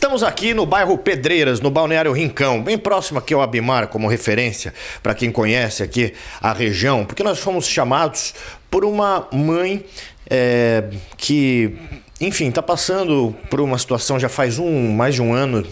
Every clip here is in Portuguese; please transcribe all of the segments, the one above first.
Estamos aqui no bairro Pedreiras, no Balneário Rincão, bem próximo aqui ao Abimar, como referência para quem conhece aqui a região, porque nós fomos chamados por uma mãe que, enfim, está passando por uma situação já faz mais de um ano,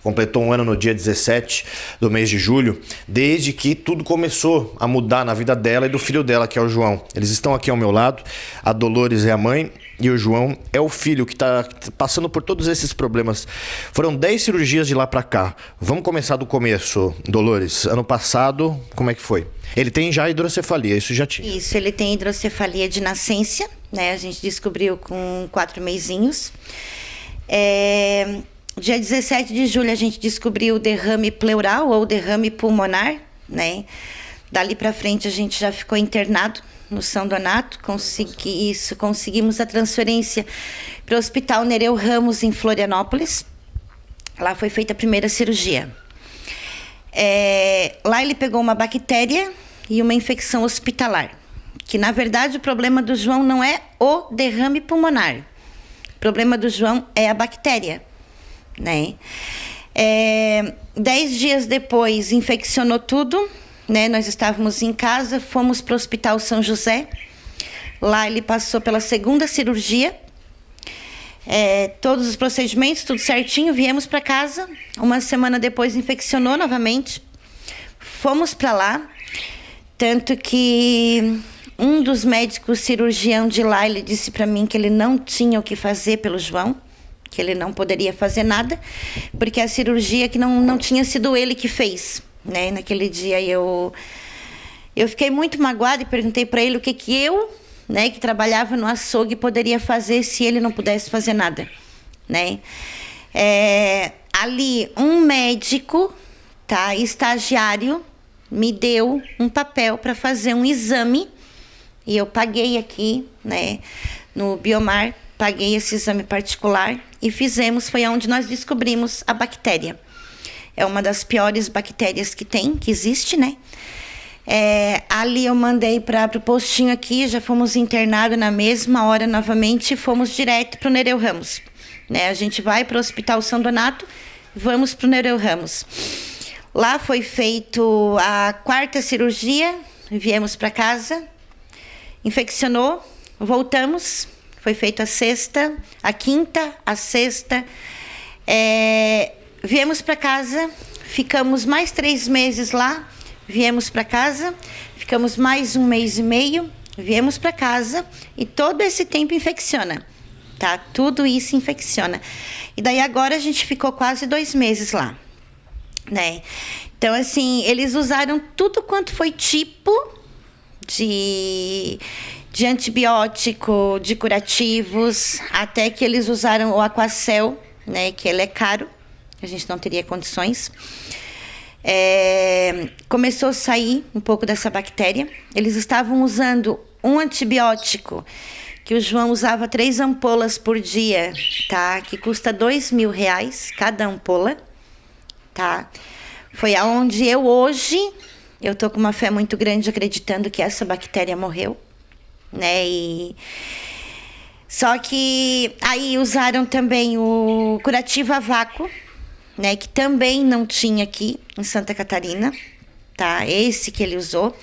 completou um ano no dia 17 do mês de julho, desde que tudo começou a mudar na vida dela e do filho dela, que é o João. Eles estão aqui ao meu lado, a Dolores é a mãe e o João é o filho que está passando por todos esses problemas. Foram 10 cirurgias de lá para cá. Vamos começar do começo, Dolores. Ano passado, como é que foi? Ele tem já hidrocefalia, isso já tinha? Isso, ele tem hidrocefalia de nascença, né? A gente descobriu com 4 mesinhos. Dia 17 de julho a gente descobriu o derrame pleural ou derrame pulmonar, né? Dali para frente a gente já ficou internado no São Donato, conseguimos a transferência para o Hospital Nereu Ramos em Florianópolis. Lá foi feita a primeira cirurgia. Lá ele pegou uma bactéria e uma infecção hospitalar, que na verdade o problema do João não é o derrame pulmonar, o problema do João é a bactéria, né? 10 dias depois infeccionou tudo, né? Nós estávamos em casa, fomos para o Hospital São José. Lá ele passou pela segunda cirurgia, todos os procedimentos, tudo certinho, viemos para casa. Uma semana depois infeccionou novamente, fomos para lá, tanto que um dos médicos cirurgião de lá, ele disse para mim que ele não tinha o que fazer pelo João, que ele não poderia fazer nada, porque a cirurgia que não tinha sido ele que fez, né? Naquele dia eu fiquei muito magoada e perguntei para ele o que eu, né, que trabalhava no açougue, poderia fazer se ele não pudesse fazer nada, né? Ali um médico, tá, estagiário, me deu um papel para fazer um exame e eu paguei aqui, né, no Biomar, paguei esse exame particular e fizemos, foi onde nós descobrimos a bactéria. É uma das piores bactérias que existe, né? Ali eu mandei para o postinho aqui, já fomos internados na mesma hora novamente e fomos direto para o Nereu Ramos, né? A gente vai para o Hospital São Donato, vamos para o Nereu Ramos. Lá foi feito a 4ª cirurgia, viemos para casa, infeccionou, voltamos, foi feita a 6ª, a 5ª, a 6ª, viemos para casa, ficamos mais 3 meses lá, viemos para casa, ficamos mais 1 mês e meio, viemos para casa e todo esse tempo infecciona, tá? Tudo isso infecciona. E daí agora a gente ficou quase 2 meses lá, né? Então, assim, eles usaram tudo quanto foi tipo de antibiótico, de curativos, até que eles usaram o Aquacel, né? Que ele é caro. A gente não teria condições. Começou a sair um pouco dessa bactéria. Eles estavam usando um antibiótico que o João usava 3 ampolas por dia, tá? Que custa R$2.000 cada ampola, tá? Foi aonde eu tô com uma fé muito grande acreditando que essa bactéria morreu, né? Só que aí usaram também o curativo a vácuo, né, que também não tinha aqui em Santa Catarina, tá? Esse que ele usou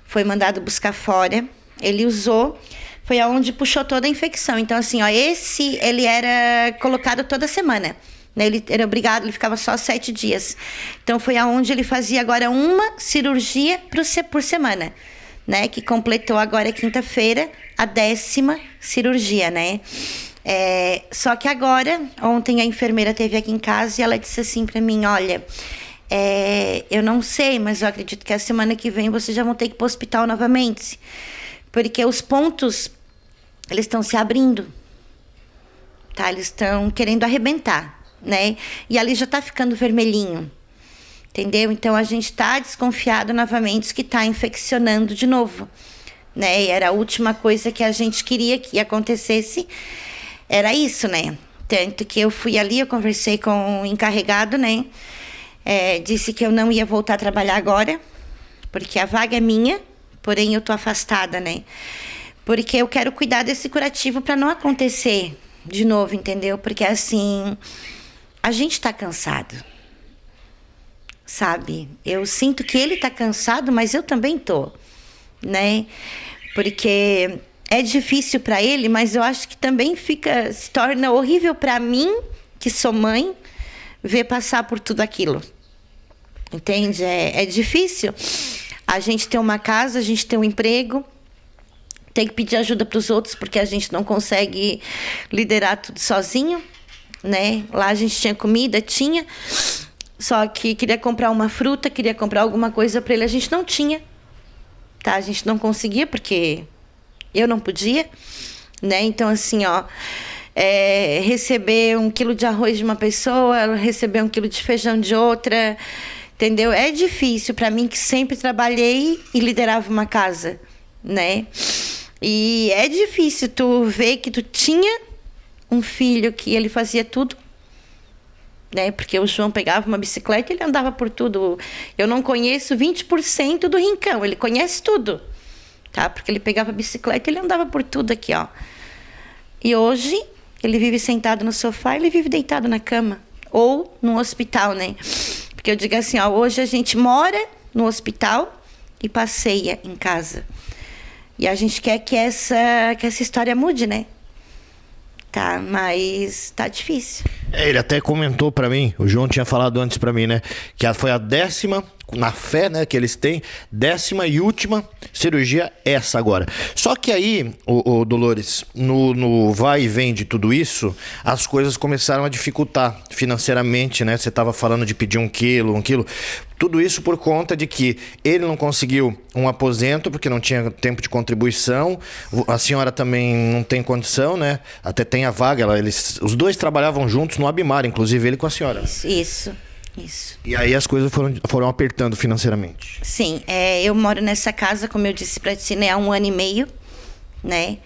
foi mandado buscar fora, ele usou, foi aonde puxou toda a infecção. Então, assim, ó, esse ele era colocado toda semana, né? Ele era obrigado, ele ficava só 7 dias. Então, foi aonde ele fazia agora uma cirurgia por semana, né? Que completou agora quinta-feira a 10ª cirurgia, né? Só que agora, ontem a enfermeira esteve aqui em casa e ela disse assim para mim, olha, eu não sei, mas eu acredito que a semana que vem vocês já vão ter que ir para o hospital novamente, porque os pontos, eles estão se abrindo, tá? Eles estão querendo arrebentar, né? E ali já tá ficando vermelhinho, entendeu? Então a gente tá desconfiado novamente que tá infeccionando de novo, né? E era a última coisa que a gente queria que acontecesse, era isso, né? Tanto que eu fui ali, eu conversei com o encarregado, né? Disse que eu não ia voltar a trabalhar agora, porque a vaga é minha, porém eu tô afastada, né? Porque eu quero cuidar desse curativo para não acontecer de novo, entendeu? Porque assim, a gente está cansado, sabe? Eu sinto que ele está cansado, mas eu também tô, né? Porque é difícil para ele, mas eu acho que também se torna horrível para mim, que sou mãe, ver passar por tudo aquilo. Entende? É difícil. A gente tem uma casa, a gente tem um emprego, tem que pedir ajuda para os outros, porque a gente não consegue liderar tudo sozinho, né? Lá a gente tinha comida, só que queria comprar uma fruta, queria comprar alguma coisa para ele, a gente não tinha, tá? A gente não conseguia, porque eu não podia, né? Então, assim, ó, receber 1 quilo de arroz de uma pessoa, receber 1 quilo de feijão de outra, entendeu? É difícil para mim, que sempre trabalhei e liderava uma casa, né? E é difícil tu ver que tu tinha um filho que ele fazia tudo, né? Porque o João pegava uma bicicleta e ele andava por tudo. Eu não conheço 20% do Rincão, ele conhece tudo, tá? Porque ele pegava a bicicleta e ele andava por tudo aqui, ó. E hoje ele vive sentado no sofá, ele vive deitado na cama ou no hospital, né? Porque eu digo assim, ó, hoje a gente mora no hospital e passeia em casa. E a gente quer que essa história mude, né? Tá, mas tá difícil. Ele até comentou pra mim, o João tinha falado antes pra mim, né? Que foi a 10ª, na fé, né, que eles têm, 10ª e última cirurgia, essa agora. Só que aí, o Dolores, no vai e vem de tudo isso, as coisas começaram a dificultar financeiramente, né? Você tava falando de pedir 1 quilo. Tudo isso por conta de que ele não conseguiu um aposento, porque não tinha tempo de contribuição. A senhora também não tem condição, né? Até tem a vaga. Os dois trabalhavam juntos no Abimar, inclusive ele com a senhora. Isso. E aí as coisas foram apertando financeiramente. Sim, eu moro nessa casa, como eu disse pra ti, né, há 1 ano e meio, né?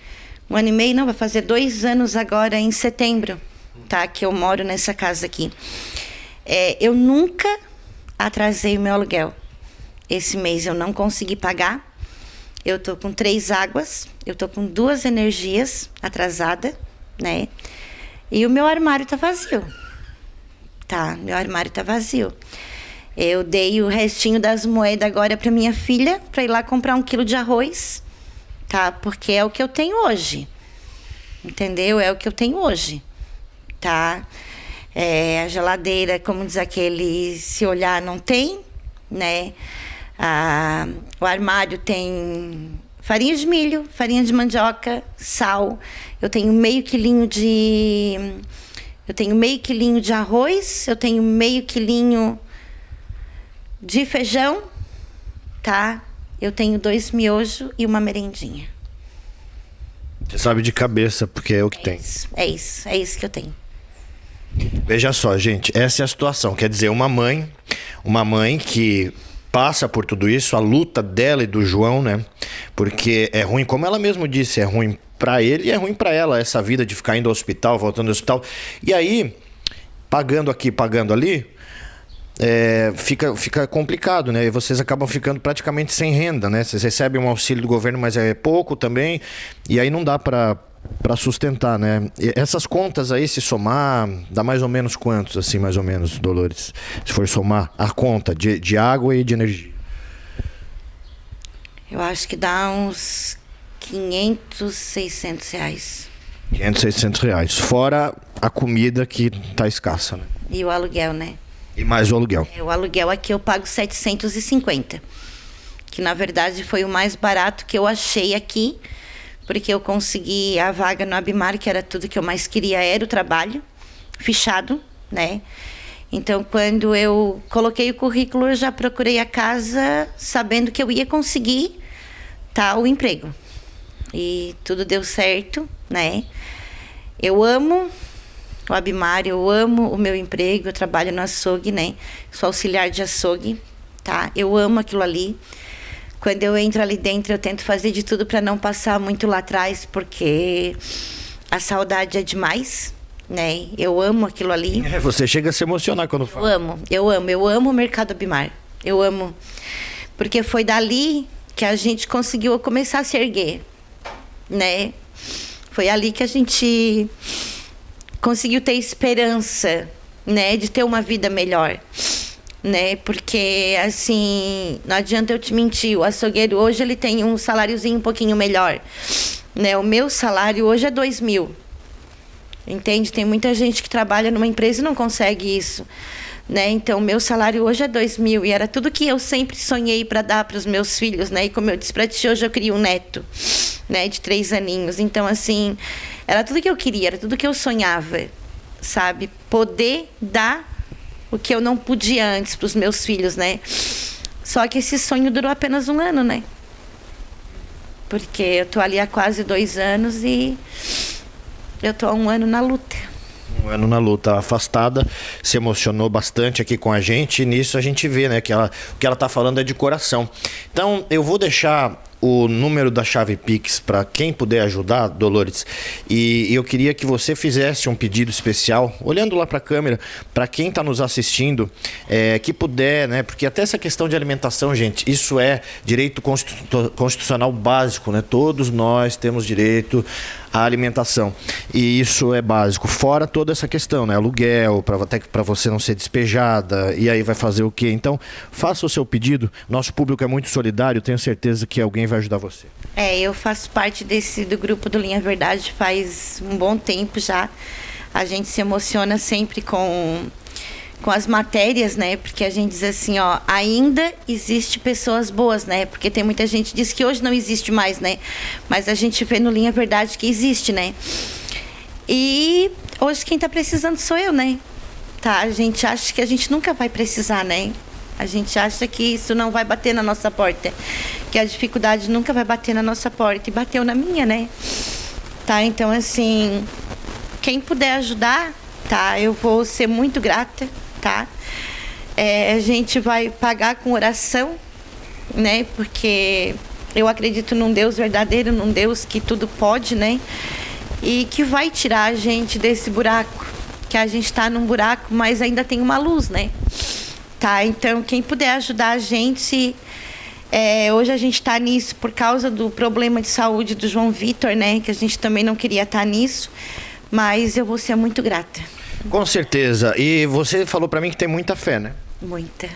1 ano e meio, não, vai fazer 2 anos agora em setembro, tá? Que eu moro nessa casa aqui. Eu nunca atrasei o meu aluguel. Esse mês eu não consegui pagar. Eu tô com 3 águas, eu tô com 2 energias atrasada, né? E o meu armário tá vazio. Tá, meu armário tá vazio. Eu dei o restinho das moedas agora pra minha filha, pra ir lá comprar 1 quilo de arroz, tá? Porque é o que eu tenho hoje, entendeu? É o que eu tenho hoje, tá? A geladeira, como diz aquele, se olhar não tem, né? O armário tem farinha de milho, farinha de mandioca, sal. Eu tenho meio quilinho de arroz, eu tenho meio quilinho de feijão, tá? Eu tenho 2 miojos e uma merendinha. Você sabe de cabeça, porque é o que tem. É isso que eu tenho. Veja só, gente, essa é a situação. Quer dizer, uma mãe que passa por tudo isso, a luta dela e do João, né? Porque é ruim, como ela mesma disse, é ruim pra ele e é ruim pra ela, essa vida de ficar indo ao hospital, voltando ao hospital. E aí, pagando aqui, pagando ali, fica complicado, né? E vocês acabam ficando praticamente sem renda, né? Vocês recebem um auxílio do governo, mas é pouco também, e aí não dá pra sustentar, né? E essas contas aí, se somar, dá mais ou menos quantos, assim, mais ou menos, Dolores? Se for somar a conta de água e de energia. Eu acho que dá uns 500, 600 reais. 500, 600 reais. Fora a comida que tá escassa, né? E o aluguel, né? E mais o aluguel. O aluguel aqui eu pago 750. Que na verdade foi o mais barato que eu achei aqui. Porque eu consegui a vaga no Abimar, que era tudo que eu mais queria, era o trabalho. Fichado, né? Então, quando eu coloquei o currículo, eu já procurei a casa sabendo que eu ia conseguir, tá, o emprego. E tudo deu certo, né? Eu amo o Abimar, eu amo o meu emprego, eu trabalho no açougue, né? Sou auxiliar de açougue, tá? Eu amo aquilo ali. Quando eu entro ali dentro, eu tento fazer de tudo para não passar muito lá atrás, porque a saudade é demais, né? Eu amo aquilo ali. Você chega a se emocionar quando fala. Eu amo o mercado Abimar. Eu amo. Porque foi dali que a gente conseguiu começar a se erguer, né? Foi ali que a gente conseguiu ter esperança né, de ter uma vida melhor, né? Porque, assim, não adianta eu te mentir, o açougueiro hoje ele tem um saláriozinho um pouquinho melhor, né? O meu salário hoje é 2.000, entende? Tem muita gente que trabalha numa empresa e não consegue isso, né? Então, meu salário hoje é 2.000 e era tudo que eu sempre sonhei para dar para os meus filhos, né? E como eu disse para ti, hoje eu crio um neto, né, de 3 aninhos. Então, assim, era tudo que eu queria, era tudo que eu sonhava, sabe? Poder dar o que eu não podia antes para os meus filhos, né? Só que esse sonho durou apenas 1 ano, né? Porque eu tô ali há quase 2 anos e eu tô há 1 ano na luta. 1 ano na luta, afastada, se emocionou bastante aqui com a gente, e nisso a gente vê, né, que o que ela tá falando é de coração. Então, eu vou deixar o número da chave Pix para quem puder ajudar, Dolores, e eu queria que você fizesse um pedido especial, olhando lá para a câmera, para quem está nos assistindo, que puder, né, porque até essa questão de alimentação, gente, isso é direito constitucional básico, né, todos nós temos direito à alimentação, e isso é básico, fora toda essa questão, né, aluguel, até para você não ser despejada, e aí vai fazer o quê? Então, faça o seu pedido, nosso público é muito solidário, tenho certeza que alguém vai ajudar você. Eu faço parte do grupo do Linha Verdade faz um bom tempo já. A gente se emociona sempre com as matérias, né? Porque a gente diz assim, ó, ainda existe pessoas boas, né? Porque tem muita gente que diz que hoje não existe mais, né? Mas a gente vê no Linha Verdade que existe, né? E hoje quem tá precisando sou eu, né? Tá, a gente acha que a gente nunca vai precisar, né? A gente acha que isso não vai bater na nossa porta, que a dificuldade nunca vai bater na nossa porta, e bateu na minha, né? Tá, então, assim, quem puder ajudar, tá, eu vou ser muito grata, tá? A gente vai pagar com oração, né? Porque eu acredito num Deus verdadeiro, num Deus que tudo pode, né? E que vai tirar a gente desse buraco, que a gente tá num buraco, mas ainda tem uma luz, né? Tá, então quem puder ajudar a gente, hoje a gente está nisso por causa do problema de saúde do João Vitor, né? Que a gente também não queria estar nisso, mas eu vou ser muito grata. Com certeza. E você falou para mim que tem muita fé, né? Muita.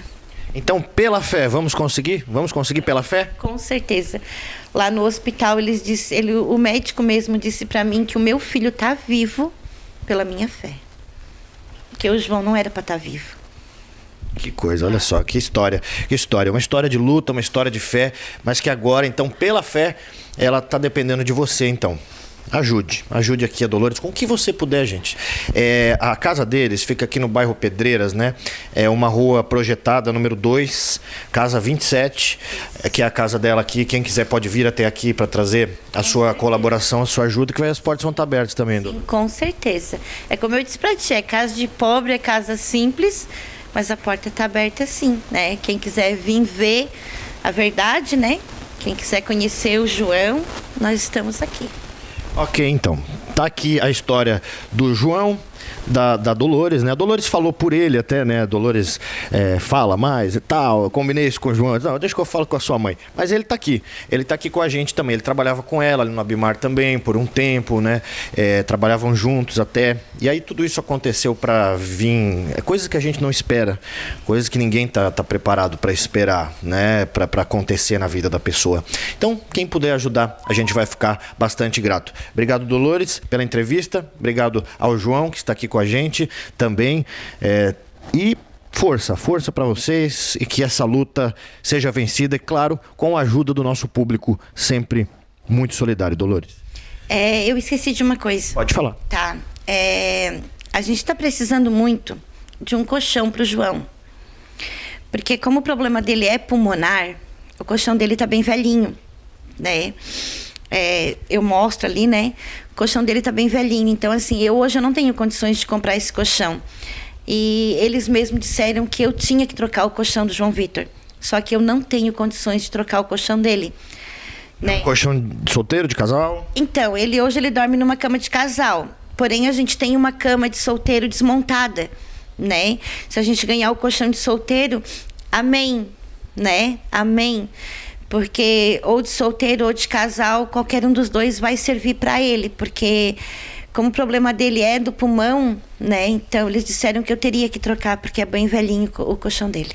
Então, pela fé, vamos conseguir? Vamos conseguir pela fé? Com certeza. Lá no hospital, o médico mesmo disse para mim que o meu filho está vivo pela minha fé. Que o João não era para estar vivo. Que coisa, olha só, que história, uma história de luta, uma história de fé, mas que agora, então, pela fé, ela tá dependendo de você, então. Ajude aqui a Dolores com o que você puder, gente. A casa deles fica aqui no bairro Pedreiras, né? É uma rua projetada, número 2, casa 27, que é a casa dela aqui. Quem quiser pode vir até aqui para trazer a sua colaboração, a sua ajuda, que as portas vão estar abertas também, Dolores. Com certeza. É como eu disse para ti, é casa de pobre, é casa simples, mas a porta está aberta sim, né? Quem quiser vir ver a verdade, né? Quem quiser conhecer o João, nós estamos aqui. Ok, então. Tá aqui a história do João, da Dolores, né? A Dolores falou por ele até, né? A Dolores fala mais e tal. Eu combinei isso com o João. Não, deixa que eu falo com a sua mãe. Mas ele tá aqui. Ele tá aqui com a gente também. Ele trabalhava com ela ali no Abimar também por um tempo, né? Trabalhavam juntos até. E aí tudo isso aconteceu para vir... coisas que a gente não espera. Coisas que ninguém tá preparado para esperar, né? Para acontecer na vida da pessoa. Então, quem puder ajudar, a gente vai ficar bastante grato. Obrigado, Dolores, pela entrevista. Obrigado ao João, que está aqui com a gente também. E força para vocês e que essa luta seja vencida, e claro, com a ajuda do nosso público sempre muito solidário. Dolores. Eu esqueci de uma coisa. Pode falar. Tá. A gente está precisando muito de um colchão para o João. Porque como o problema dele é pulmonar, o colchão dele tá bem velhinho, né? Eu mostro ali, né? O colchão dele tá bem velhinho. Então, assim, hoje eu não tenho condições de comprar esse colchão. E eles mesmos disseram que eu tinha que trocar o colchão do João Vitor. Só que eu não tenho condições de trocar o colchão dele. Né? Colchão de solteiro, de casal? Então, hoje ele dorme numa cama de casal. Porém, a gente tem uma cama de solteiro desmontada, né? Se a gente ganhar o colchão de solteiro, amém, né? Amém. Porque ou de solteiro ou de casal, qualquer um dos dois vai servir para ele. Porque como o problema dele é do pulmão, né? Então eles disseram que eu teria que trocar, porque é bem velhinho o colchão dele.